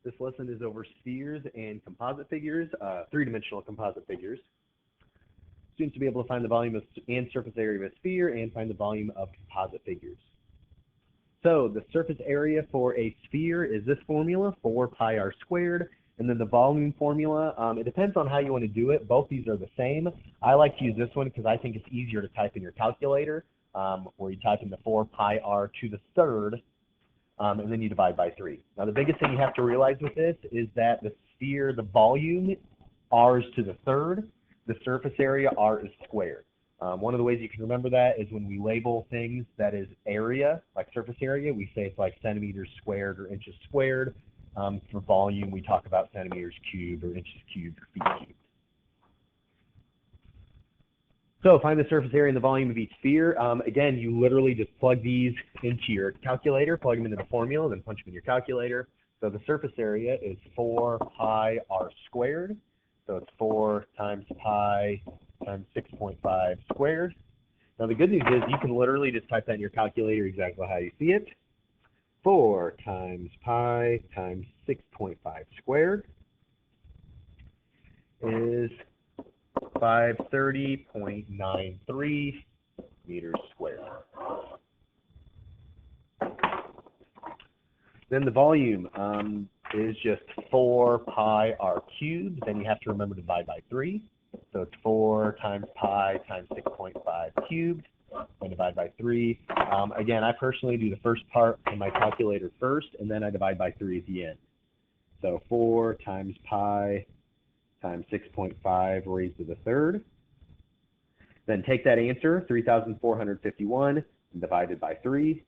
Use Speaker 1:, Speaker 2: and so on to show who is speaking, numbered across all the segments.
Speaker 1: This lesson is over spheres and composite figures, three-dimensional composite figures. Students will be able to find the volume and surface area of a sphere and find the volume of composite figures. So the surface area for a sphere is this formula, 4 pi r squared. And then the volume formula, it depends on how you want to do it. Both these are the same. I like to use this one because I think it's easier to type in your calculator, where you type in the 4 pi r to the third, and then you divide by 3. Now the biggest thing you have to realize with this is that the sphere, the volume, r is to the third. The surface area, r is squared. One of the ways you can remember that is when we label things that is area, like surface area, we say it's like centimeters squared or inches squared. For volume, we talk about centimeters cubed or inches cubed or feet cubed. So find the surface area and the volume of each sphere. Again, you literally just plug these into your calculator, plug them into the formula, then punch them in your calculator. So the surface area is 4 pi r squared. So it's 4 times pi times 6.5 squared. Now the good news is you can literally just type that in your calculator exactly how you see it. 4 times pi times 6.5 squared is 530.93 meters squared. Then the volume is just 4 pi r cubed. Then you have to remember to divide by 3. So it's 4 times pi times 6.5 cubed. And divide by 3. Again, I personally do the first part in my calculator first, and then I divide by 3 at the end. So 4 times pi times 6.5 raised to the third. Then take that answer, 3,451, and divided by 3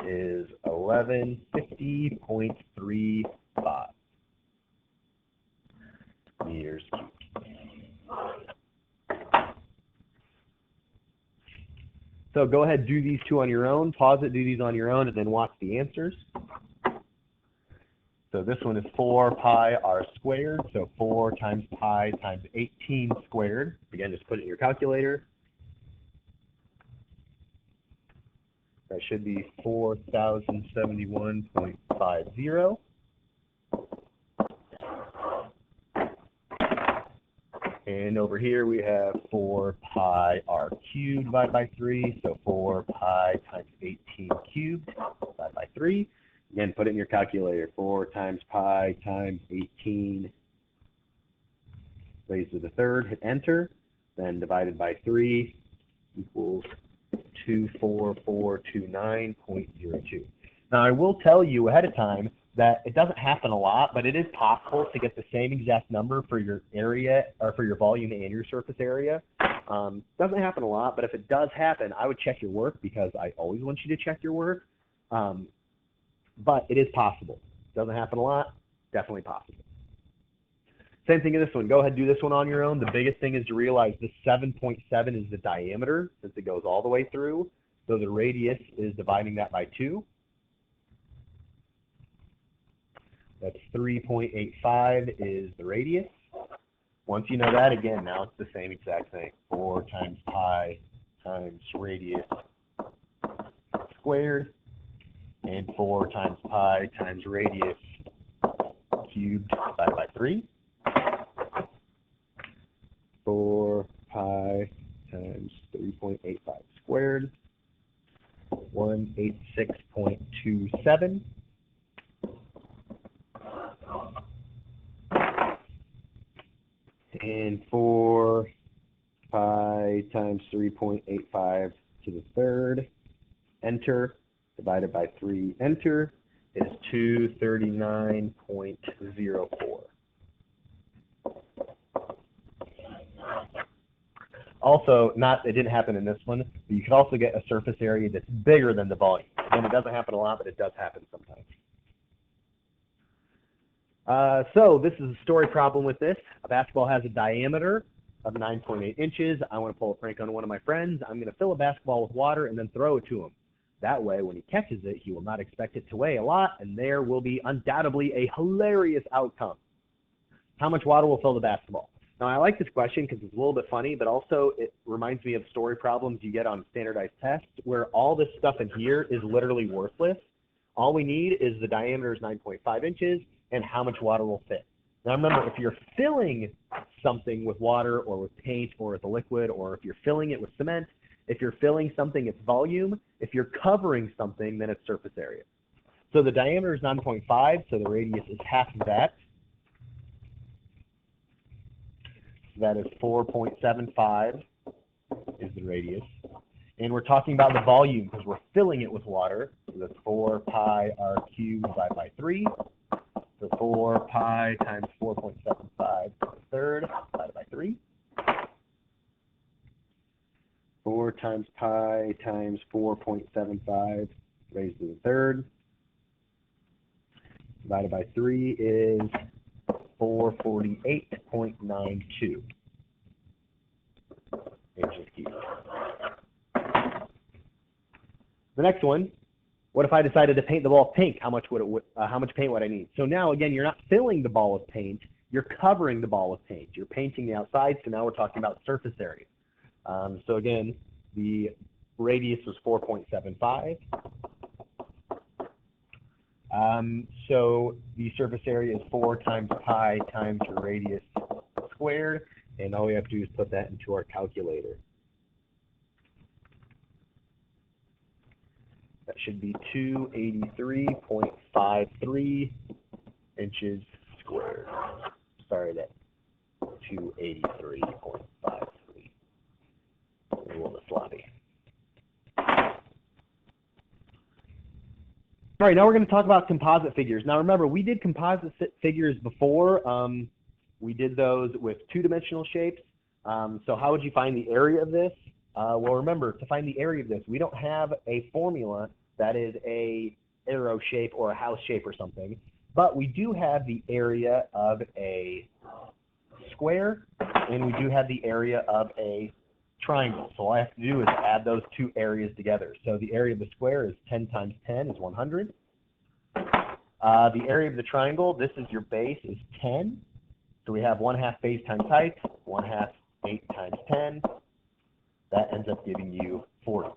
Speaker 1: is 1150.35 meters cubed. So go ahead, do these two on your own, pause it, do these on your own, and then watch the answers. So this one is 4 pi r squared, so 4 times pi times 18 squared. Again, just put it in your calculator. That should be 4,071.50. And over here we have 4 pi r cubed divided by 3, so 4 pi times 18 cubed divided by 3. Again, put it in your calculator, 4 times pi times 18 raised to the third, hit enter, then divided by 3 equals 24429.02. Now I will tell you ahead of time that it doesn't happen a lot, but it is possible to get the same exact number for your area or for your volume and your surface area. Doesn't happen a lot, but if it does happen, I would check your work because I always want you to check your work. But it is possible. Doesn't happen a lot, definitely possible. Same thing in this one. Go ahead and do this one on your own. The biggest thing is to realize this 7.7 is the diameter since it goes all the way through. So the radius is dividing that by 2. That's 3.85 is the radius. Once you know that, again, now it's the same exact thing. 4 times pi times radius squared, and 4 times pi times radius cubed divided by 3. 4 pi times 3.85 squared, 186.27. And 4 pi times 3.85 to the third, enter, divided by 3, enter, is 239.04. Also, it didn't happen in this one, but you can also get a surface area that's bigger than the volume. And it doesn't happen a lot, but it does happen sometimes. So this is a story problem with this. A basketball has a diameter of 9.8 inches. I want to pull a prank on one of my friends. I'm going to fill a basketball with water and then throw it to him. That way, when he catches it, he will not expect it to weigh a lot, and there will be undoubtedly a hilarious outcome. How much water will fill the basketball? Now, I like this question because it's a little bit funny, but also it reminds me of story problems you get on standardized tests where all this stuff in here is literally worthless. All we need is the diameter is 9.5 inches and how much water will fit. Now remember, if you're filling something with water or with paint or with a liquid, or if you're filling it with cement, if you're filling something, it's volume. If you're covering something, then it's surface area. So the diameter is 9.5, so the radius is half of that. So that is 4.75 is the radius. And we're talking about the volume because we're filling it with water. So that's 4 pi r cubed divided by 3. So 4 pi times 4.75 to the third divided by 3. 4 times pi times 4.75 raised to the third divided by 3 is 448.92 inches cubed. The next one, what if I decided to paint the ball pink? How much paint would I need? So now, again, you're not filling the ball with paint. You're covering the ball with paint. You're painting the outside, so now we're talking about surface area. So again, the radius was 4.75. So the surface area is 4 times pi times your radius squared, and all we have to do is put that into our calculator. That should be 283.53 inches squared. Sorry, that's 283.53. A little sloppy. All right, now we're going to talk about composite figures. Now remember, we did composite figures before. We did those with two-dimensional shapes. So how would you find the area of this? Well, remember, to find the area of this, we don't have a formula that is a arrow shape or a house shape or something, but we do have the area of a square, and we do have the area of a triangle. So all I have to do is add those two areas together. So the area of the square is 10 times 10 is 100. The area of the triangle, this is your base, is 10. So we have 1/2 base times height, 1/2 8 times 10. That ends up giving you 40.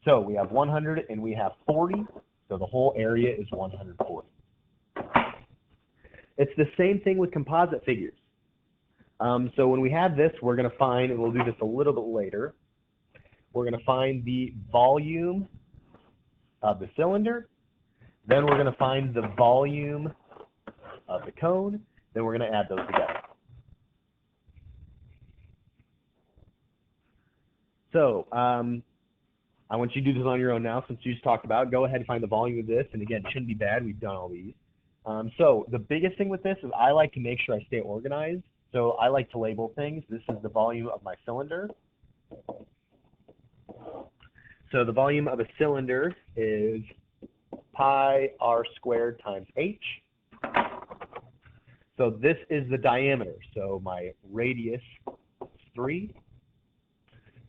Speaker 1: So we have 100 and we have 40. So the whole area is 140. It's the same thing with composite figures. So when we have this, we're going to find, and we'll do this a little bit later, we're going to find the volume of the cylinder. Then we're going to find the volume of the cone. Then we're going to add those together. So I want you to do this on your own now, since you just talked about it. Go ahead and find the volume of this. And again, it shouldn't be bad. We've done all these. So the biggest thing with this is I like to make sure I stay organized. So I like to label things. This is the volume of my cylinder. So the volume of a cylinder is pi r squared times h. So this is the diameter. So my radius is 3.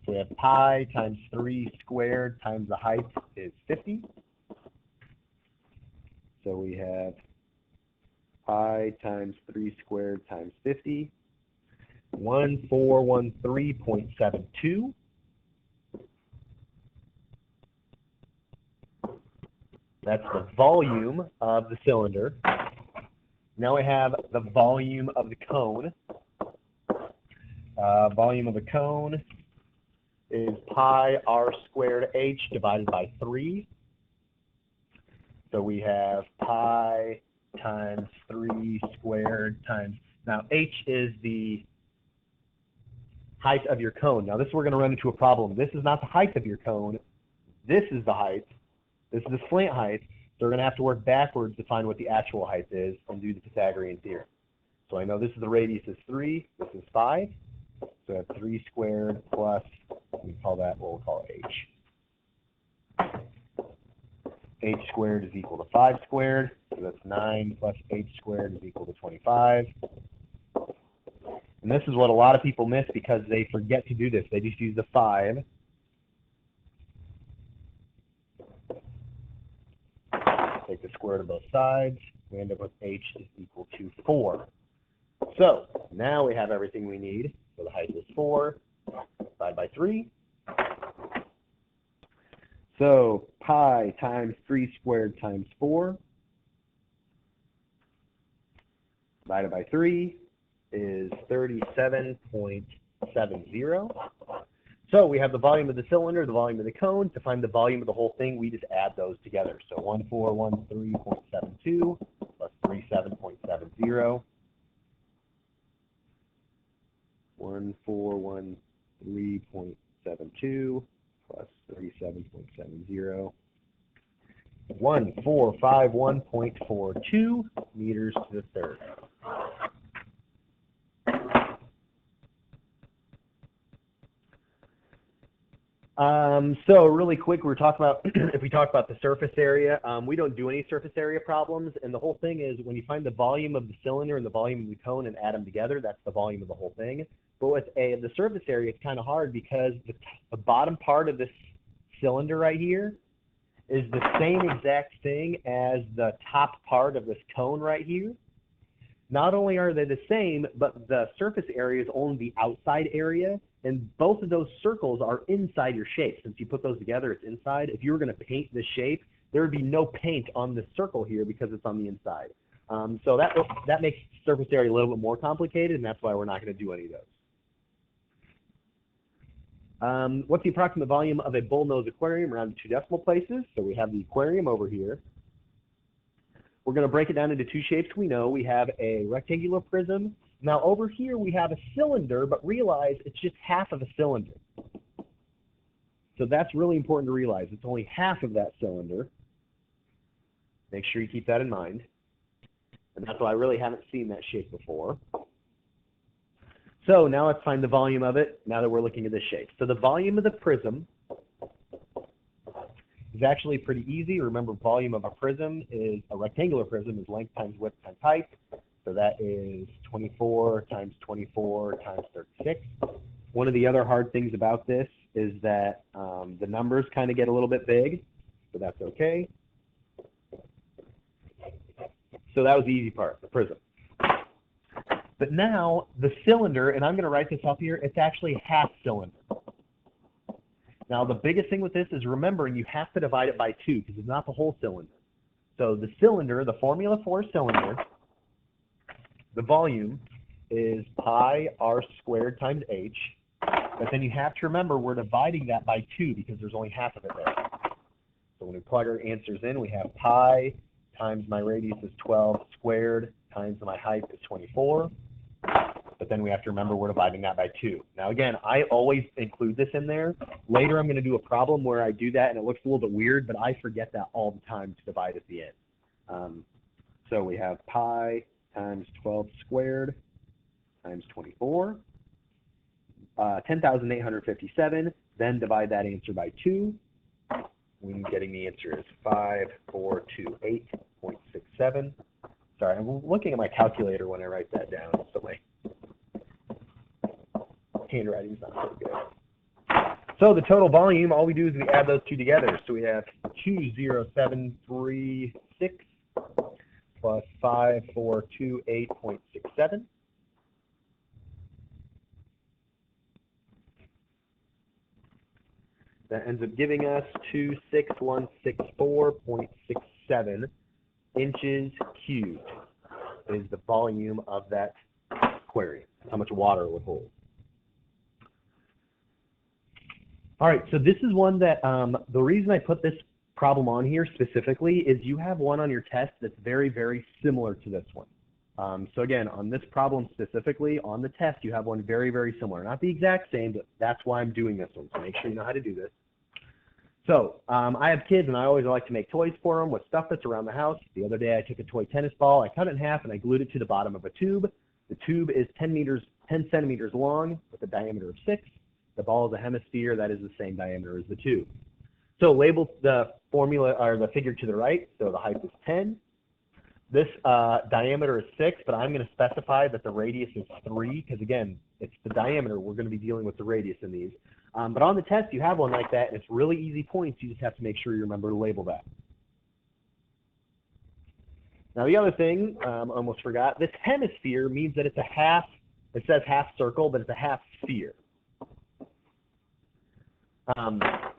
Speaker 1: So we have pi times 3 squared times the height is 50. So we have pi times 3 squared times 50, 1413.72. That's the volume of the cylinder. Now we have the volume of the cone. Volume of the cone is pi r squared h divided by 3. So we have pi times 3 squared times, now h is the height of your cone. Now this we're going to run into a problem. This is not the height of your cone. This is the height. This is the slant height. So we're going to have to work backwards to find what the actual height is and do the Pythagorean theorem. So I know this is the radius is 3, this is 5. So I have 3 squared plus, we call that, what we'll call h. H squared is equal to 5 squared. So that's 9 plus h squared is equal to 25. And this is what a lot of people miss because they forget to do this. They just use the 5. Take the square root of both sides. We end up with h is equal to 4. So now we have everything we need. So the height is 4 divided by 3. So pi times 3 squared times 4 divided by 3 is 37.70. So we have the volume of the cylinder, the volume of the cone. To find the volume of the whole thing, we just add those together. So 1413.72 plus 37.70. 1413.72 plus 37.70. 1451.42 meters to the third. So really quick, we're talking about if we talk about the surface area, we don't do any surface area problems, and the whole thing is when you find the volume of the cylinder and the volume of the cone and add them together, that's the volume of the whole thing. But with the surface area, it's kind of hard because the bottom part of this cylinder right here is the same exact thing as the top part of this cone right here. Not only are they the same, but the surface area is only the outside area, and both of those circles are inside your shape. Since you put those together, it's inside. If you were going to paint this shape, there would be no paint on this circle here because it's on the inside. So that makes surface area a little bit more complicated, and that's why we're not going to do any of those. What's the approximate volume of a bullnose aquarium around 2 decimal places? So we have the aquarium over here. We're going to break it down into 2 shapes we know. We have a rectangular prism. Now over here we have a cylinder, but realize it's just half of a cylinder. So that's really important to realize. It's only half of that cylinder. Make sure you keep that in mind. And that's why I really haven't seen that shape before. So now let's find the volume of it now that we're looking at this shape. So the volume of the prism is actually pretty easy. Remember, volume of a prism is a rectangular prism is length times width times height. So that is 24 times 24 times 36. One of the other hard things about this is that the numbers kind of get a little bit big, but that's okay. So that was the easy part, the prism. But now the cylinder, and I'm going to write this up here, it's actually half cylinder. Now the biggest thing with this is remembering you have to divide it by 2 because it's not the whole cylinder. So the cylinder, the formula for a cylinder, the volume is pi r squared times h. But then you have to remember we're dividing that by 2 because there's only half of it there. So when we plug our answers in, we have pi times my radius is 12 squared times my height is 24. But then we have to remember we're dividing that by 2. Now again, I always include this in there. Later I'm going to do a problem where I do that and it looks a little bit weird, but I forget that all the time to divide at the end. So we have pi times 12 squared times 24, 10,857. Then divide that answer by 2. When getting the answer is 5428.67. Sorry, I'm looking at my calculator when I write that down, so my handwriting's not so good. So the total volume, all we do is we add those 2 together. So we have 20736 plus 5428.67. That ends up giving us 26164.67 inches cubed is the volume of that aquarium, how much water it would hold. All right, so this is one that the reason I put this problem on here specifically is you have one on your test that's very, very similar to this one. So again, on this problem specifically, on the test, you have one very, very similar. Not the exact same, but that's why I'm doing this one, so make sure you know how to do this. So I have kids, and I always like to make toys for them with stuff that's around the house. The other day, I took a toy tennis ball, I cut it in half, and I glued it to the bottom of a tube. The tube is 10 centimeters long with a diameter of 6. The ball is a hemisphere that is the same diameter as the tube. So label the formula or the figure to the right. So the height is 10. This diameter is 6, but I'm going to specify that the radius is 3 because, again, it's the diameter. We're going to be dealing with the radius in these. But on the test, you have one like that, and it's really easy points. You just have to make sure you remember to label that. Now, the other thing, almost forgot, this hemisphere means that it's a half, it says half circle, but it's a half sphere.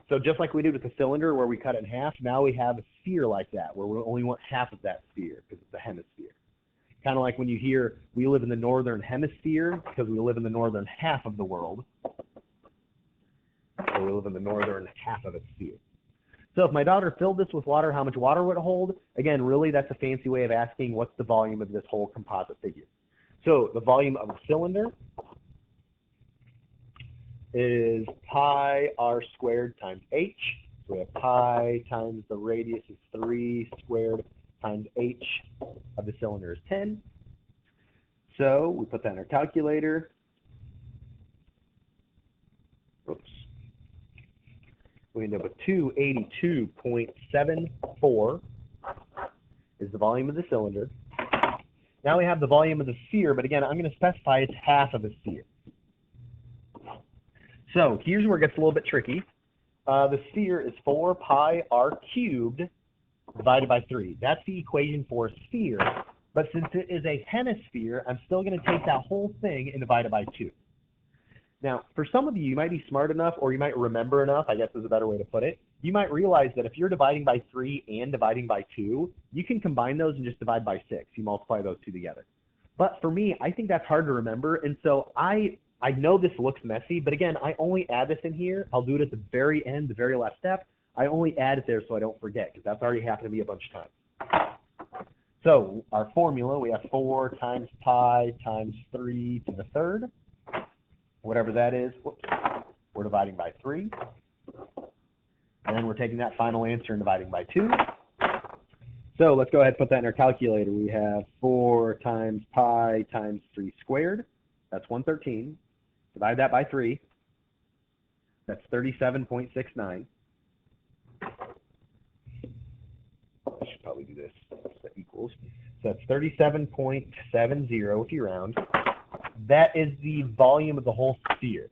Speaker 1: So just like we did with the cylinder where we cut it in half, now we have a sphere like that where we only want half of that sphere because it's a hemisphere. Kind of like when you hear we live in the northern hemisphere because we live in the northern half of the world. So we live in the northern half of a sphere. So if my daughter filled this with water, how much water would it hold? Again, really that's a fancy way of asking what's the volume of this whole composite figure. So the volume of a cylinder is pi r squared times h. So we have pi times the radius is 3 squared times h of the cylinder is 10. So we put that in our calculator. Oops. We end up with 282.74 is the volume of the cylinder. Now we have the volume of the sphere, but again, I'm going to specify it's half of a sphere. So here's where it gets a little bit tricky. The sphere is 4 pi r cubed divided by 3. That's the equation for a sphere, but since it is a hemisphere, I'm still going to take that whole thing and divide it by 2. Now, for some of you, you might be smart enough, or you might remember enough, I guess is a better way to put it. You might realize that if you're dividing by 3 and dividing by 2, you can combine those and just divide by 6. You multiply those two together. But for me, I think that's hard to remember, and so I know this looks messy, but again, I only add this in here. I'll do it at the very end, the very last step. I only add it there so I don't forget, because that's already happened to me a bunch of times. So our formula, we have 4 times pi times 3 to the third. Whatever that is, whoops, we're dividing by 3. And then we're taking that final answer and dividing by 2. So let's go ahead and put that in our calculator. We have 4 times pi times 3 squared. That's 113. Divide that by 3. That's 37.69. I should probably do this. That equals. So that's 37.70 if you round. That is the volume of the whole sphere.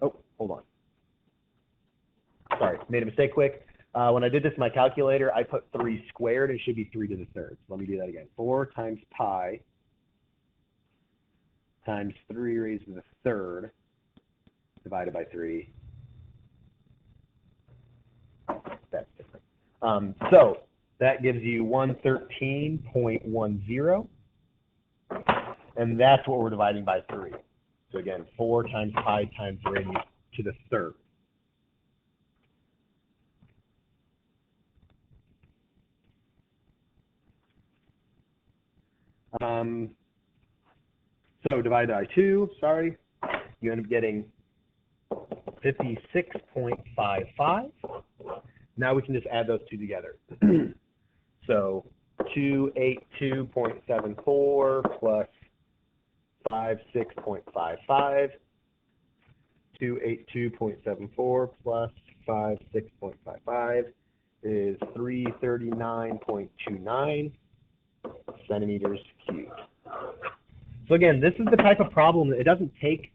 Speaker 1: Oh, hold on. Sorry, made a mistake quick. When I did this in my calculator, I put 3 squared. It should be 3 to the third. So let me do that again. 4 times pi times 3 raised to the third divided by 3. That's different. So that gives you 113.10. And that's what we're dividing by 3. So again, 4 times pi times radius to the third. So divided by 2, sorry, you end up getting 56.55. Now we can just add those two together. So 282.74 plus 56.55. 282.74 plus 56.55 is 339.29 centimeters cubed. So again, this is the type of problem that it doesn't take,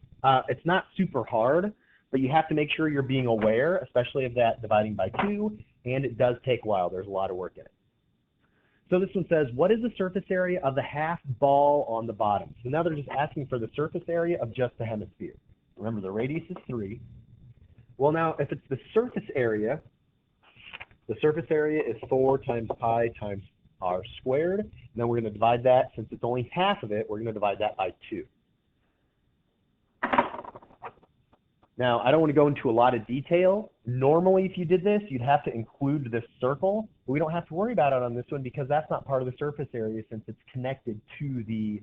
Speaker 1: it's not super hard, but you have to make sure you're being aware, especially of that dividing by 2, and it does take a while. There's a lot of work in it. So this one says, what is the surface area of the half ball on the bottom? So now they're just asking for the surface area of just the hemisphere. Remember, the radius is 3. Well, now, if it's the surface area is 4 times pi times r squared. And then we're going to divide that, since it's only half of it, we're going to divide that by 2. Now, I don't want to go into a lot of detail. Normally, if you did this, you'd have to include this circle. But we don't have to worry about it on this one because that's not part of the surface area since it's connected to the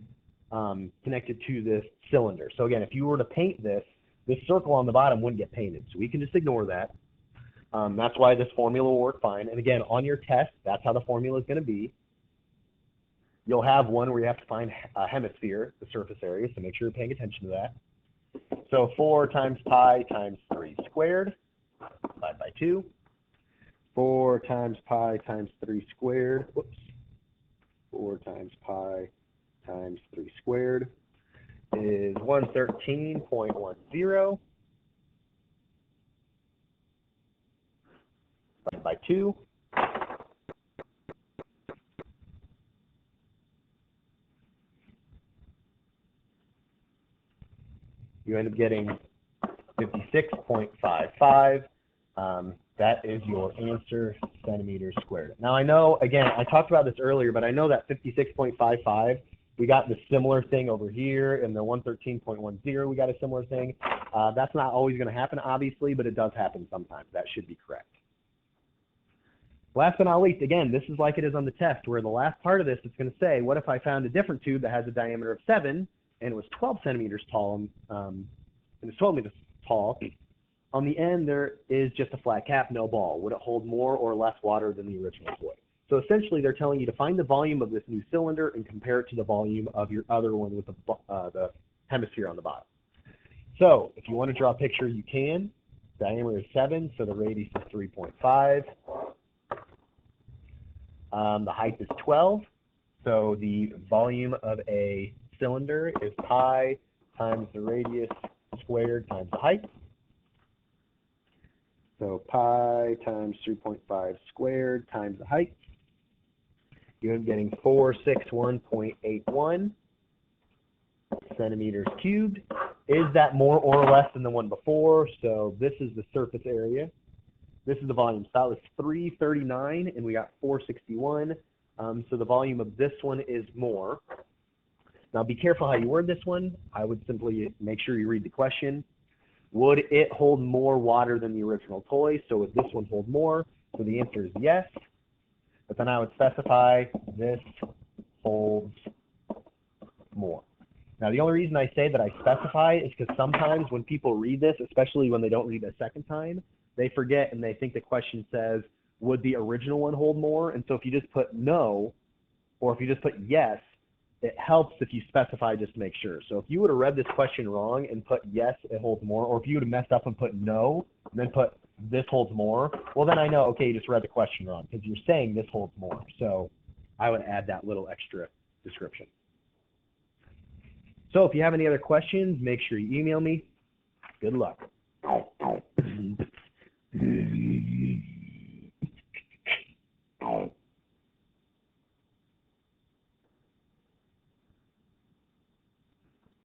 Speaker 1: cylinder. So again, if you were to paint this circle on the bottom wouldn't get painted. So we can just ignore that. That's why this formula will work fine. And again, on your test, that's how the formula is going to be. You'll have one where you have to find a hemisphere, the surface area, so make sure you're paying attention to that. So 4 times pi times 3 squared, divided by 2. 4 times pi times 3 squared, whoops. 4 times pi times 3 squared is 113.10. Divided by 2. You end up getting 56.55. That is your answer, centimeters squared. Now I know, again, I talked about this earlier, but I know that 56.55, we got the similar thing over here, and the 113.10, we got a similar thing. That's not always going to happen, obviously, but it does happen sometimes. That should be correct. Last but not least, again, this is like it is on the test, where the last part of this is going to say, what if I found a different tube that has a diameter of 7, and it was 12 centimeters tall, and it's 12 meters tall. On the end, there is just a flat cap, no ball. Would it hold more or less water than the original toy? So essentially, they're telling you to find the volume of this new cylinder and compare it to the volume of your other one with the hemisphere on the bottom. So if you want to draw a picture, you can. Diameter is 7, so the radius is 3.5. The height is 12, so the volume of a cylinder is pi times the radius squared times the height. So pi times 3.5 squared times the height. You're getting 461.81 centimeters cubed. Is that more or less than the one before? So this is the surface area. This is the volume. So that was 339, and we got 461. So the volume of this one is more. Now be careful how you word this one. I would simply make sure you read the question. Would it hold more water than the original toy? So would this one hold more? So the answer is yes. But then I would specify this holds more. Now the only reason I say that I specify is because sometimes when people read this, especially when they don't read it a second time, they forget and they think the question says, would the original one hold more? And so if you just put no, or if you just put yes, it helps if you specify just to make sure. So if you would have read this question wrong and put yes, it holds more, or if you would have messed up and put no, and then put this holds more, well then I know, okay, you just read the question wrong, because you're saying this holds more. So I would add that little extra description. So if you have any other questions, make sure you email me. Good luck.